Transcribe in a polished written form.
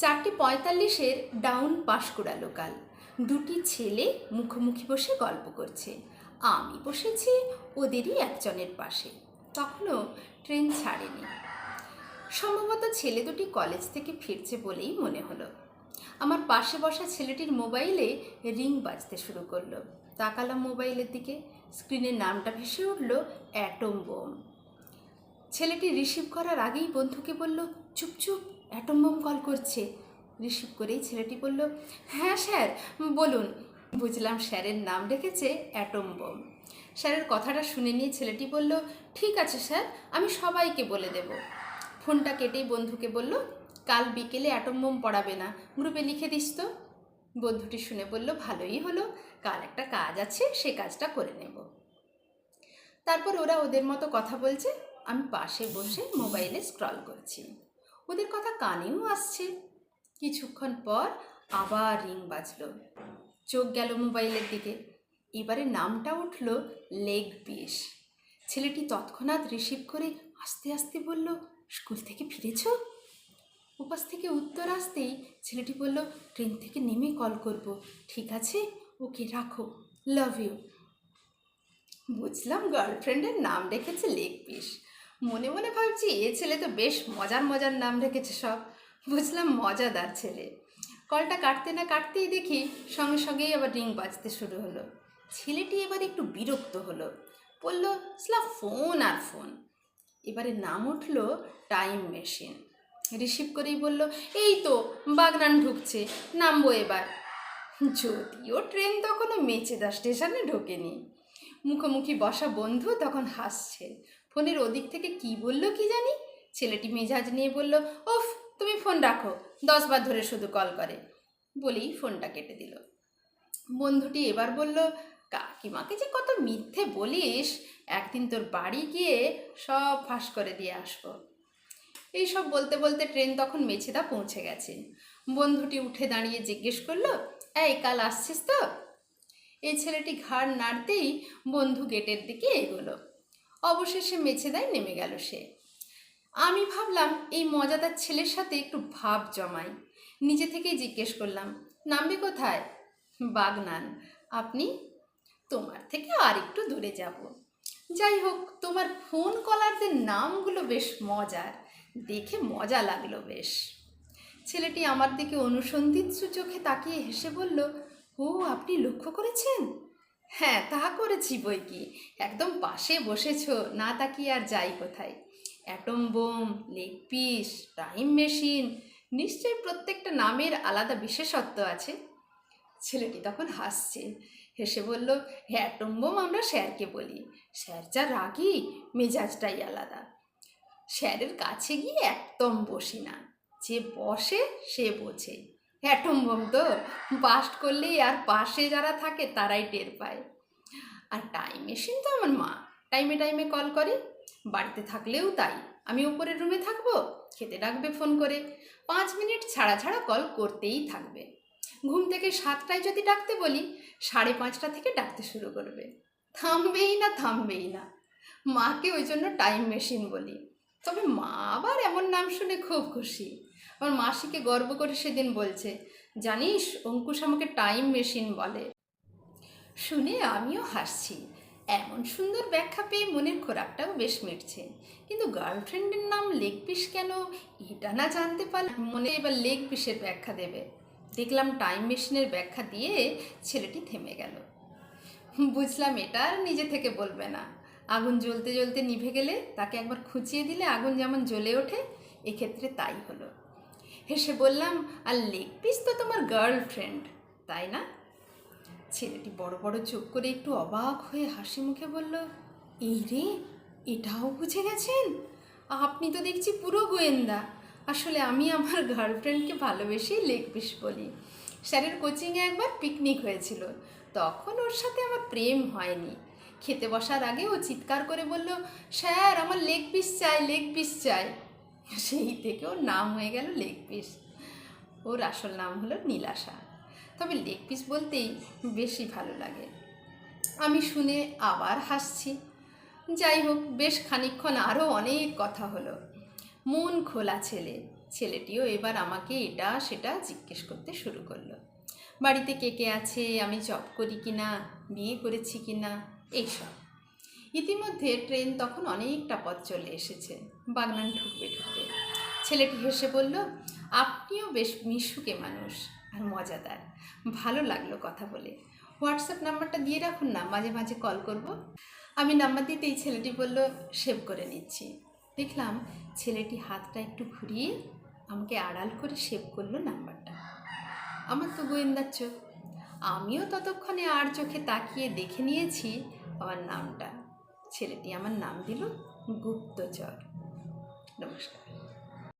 4:45-এর down Panskura local. দুটি ছেলে মুখোমুখি বসে গল্প করছে। আমি বসেছি ওদেরই একজনের পাশে। তখনও ট্রেন ছাড়েনি। সম্ভবত ছেলে দুটি কলেজ থেকে ফিরছে বলেই মনে হলো। আমার পাশে বসা ছেলেটির মোবাইলে রিং বাজতে শুরু করলো। তাকালাম মোবাইলের দিকে। স্ক্রিনের নামটা ভেসে উঠল অ্যাটম বোম। ছেলেটি রিসিভ করার আগেই বন্ধুকে বলল, চুপ চুপ, অ্যাটম বোম কল করছে। রিসিভ করেই ছেলেটি বলল, হ্যাঁ স্যার বলুন। বুঝলাম স্যারের নাম রেখেছে অ্যাটম বোম। স্যারের কথাটা শুনে নিয়ে ছেলেটি বলল, ঠিক আছে স্যার, আমি সবাইকে বলে দেব। ফোনটা কেটেই বন্ধুকে বলল, কাল বিকেলে অ্যাটম বোম পড়াবে না, গ্রুপে লিখে দিস তো। বন্ধুটি শুনে বলল, ভালোই হলো, কাল একটা কাজ আছে, সে কাজটা করে নেব। তারপর ওরা ওদের মতো কথা বলছে, আমি পাশে বসে মোবাইলে স্ক্রল করছি। ওদের কথা কানেও আসছে। কিছুক্ষণ পর আবার রিং বাজলো। চোখ গেল মোবাইলের দিকে। এবারে নামটা উঠল লেগ পিস। ছেলেটি তৎক্ষণাৎ রিসিভ করে আস্তে আস্তে বলল, স্কুল থেকে ফিরেছ? উপাস থেকে উত্তর আসতেই ছেলেটি বলল, ট্রেন থেকে নেমে কল করব। ঠিক আছে, ওকে রাখো, লাভ ইউ। বুঝলাম গার্লফ্রেন্ডের নাম রেখেছে লেগ পিস। মনে মনে ভাবছি, এ ছেলে তো বেশ মজার মজার নাম রেখেছে সব। বুঝলাম মজাদার ছেলে। কলটা কাটতে না কাটতেই দেখি সঙ্গে সঙ্গেই আবার রিং বাজতে শুরু হলো। ছেলেটি এবার একটু বিরক্ত হলো, বলল, স্লা ফোন আর ফোন। এবারে নাম উঠল টাইম মেশিন। রিসিভ করেই বলল, এই তো বাগনান ঢুকছে, নামবো এবার। যদিও ট্রেন তখনও মেচেদা স্টেশনে ঢোকেনি। মুখোমুখি বসা বন্ধু তখন হাসছে। ফোনের ওদিক থেকে কি বলল কি জানি। ছেলেটি মেজাজ নিয়ে বলল, ওফ, তুমি ফোন রাখো, 10 বার ধরে শুধু কল করে, বলেই ফোনটা কেটে দিল। বন্ধুটি এবার বলল, কাকিমাকে যে কত মিথ্যে বলিস, একদিন তোর বাড়ি গিয়ে সব ফাঁস করে দিয়ে আসবো। এইসব বলতে বলতে ট্রেন তখন মেছেদা পৌঁছে গেছে। বন্ধুটি উঠে দাঁড়িয়ে জিজ্ঞেস করলো, এই কাল আসছিস তো? এই ছেলেটি ঘাড় নাড়তেই বন্ধু গেটের দিকে এগোলো। অবশেষে মেছেদায় নেমে গেল সে। আমি ভাবলাম এই মজাদার ছেলের সাথে একটু ভাব জমাই। নিজে থেকেই জিজ্ঞেস করলাম, নামবে কোথায়? বাগনান। আপনি? তোমার থেকে আর একটু দূরে যাব। যাই হোক, তোমার ফোন কলারদের নামগুলো বেশ মজার, দেখে মজা লাগলো বেশ। ছেলেটি আমার দিকে অনুসন্ধিৎসু চোখে তাকিয়ে হেসে বলল, ও, আপনি লক্ষ্য করেছেন? হ্যাঁ, তা করেছি বই কি, একদম পাশে বসেছ, না তাকিয়ে আর যাই কোথায়। Atom bomb, leg piece, time machine, নিশ্চয়ই প্রত্যেকটা নামের আলাদা বিশেষত্ব আছে। ছেলেটি তখন হাসছে, হেসে বলল, অ্যাটম বোম আমরা স্যারকে বলি, স্যার যা রাগী, মেজাজটাই আলাদা। স্যারের কাছে গিয়ে একদম বসি না, যে বসে সে বোঝে। অ্যাটম বোম তো বাস্ট করলেই আর পাশে যারা থাকে তারাই টের পায়। আর টাইম মেশিন তো আমার মা, টাইমে টাইমে কল করে। বাড়িতে থাকলেও তাই, আমি উপরের রুমে থাকবো, খেতে ডাকবে ফোন করে, 5 মিনিট ছাড়া ছাড়া কল করতেই থাকবে। ঘুম থেকে 7টায় যদি ডাকতে বলি, 5:30 থেকে ডাকতে শুরু করবে, থামবেই না থামবেই না। মাকে ওই জন্য টাইম মেশিন বলি। তবে মা আবার এমন নাম শুনে খুব খুশি। আমার মাসিকে গর্ব করে সেদিন বলছে, জানিস অঙ্কুশ আমাকে টাইম মেশিন বলে। শুনে আমিও হাসছি। এমন সুন্দর ব্যাখ্যা পেয়ে মনের খোরাকটাও বেশ মিটছে। কিন্তু গার্লফ্রেন্ডের নাম লেগ পিস কেন, এটা না জানতে পারলে মনে এবার লেগ পিসের ব্যাখ্যা দেবে। দেখলাম টাইম মেশিনের ব্যাখ্যা দিয়ে ছেলেটি থেমে গেল। বুঝলাম এটা আর নিজে থেকে বলবে না। আগুন জ্বলতে জ্বলতে নিভে গেলে তাকে একবার খুঁচিয়ে দিলে আগুন যেমন জ্বলে ওঠে, এক্ষেত্রে তাই হলো। হেসে বললাম, আর লেগ পিস তো তোমার গার্লফ্রেন্ড, তাই না? ছেলেটি বড় বড় চোখ করে একটু অবাক হয়ে হাসি মুখে বলল, এই রে, এটাও বুঝে গেছেন? আপনি তো দেখছি পুরো গোয়েন্দা। আসলে আমি আমার গার্লফ্রেন্ডকে ভালোবেসেই লেগ পিস বলি। স্যারের কোচিংয়ে একবার পিকনিক হয়েছিল, তখন ওর সাথে আমার প্রেম হয়নি। খেতে বসার আগে ও চিৎকার করে বলল, স্যার আমার লেগ পিস চাই, লেগ পিস চাই। সেই থেকে ওর নাম হয়ে গেল লেগ পিস। ওর আসল নাম হলো নীলাশা, তবে লেগ পিস বলতেই বেশি ভালো লাগে। আমি শুনে আবার হাসছি। যাই হোক, বেশ খানিকক্ষণ আরও অনেক কথা হলো। মন খোলা ছেলে, ছেলেটিও এবার আমাকে এটা সেটা জিজ্ঞেস করতে শুরু করলো। বাড়িতে কে কে আছে, আমি জব করি কি না, বিয়ে করেছি কি না, এইসব। ইতিমধ্যে ট্রেন তখন অনেকটা পথ চলে এসেছে, বাগনান ঢুকবে ঢুকবে। ছেলেটি হেসে বলল, আপনিও বেশ মিশুকে মানুষ আর মজাদার, ভালো লাগলো কথা বলে। হোয়াটসঅ্যাপ নাম্বারটা দিয়ে রাখুন না, মাঝে মাঝে কল করব। আমি নাম্বার দিতেই ছেলেটি বলল, সেভ করে নিচ্ছি। দেখলাম ছেলেটি হাতটা একটু ঘুরিয়ে আমাকে আড়াল করে সেভ করলো নাম্বারটা। আমার তো গোয়েন্দার চোখ, আমিও ততক্ষণে আর চোখে তাকিয়ে দেখে নিয়েছি আমার নামটা। ছেলেটি আমার নাম দিল গুপ্তচর। নমস্কার।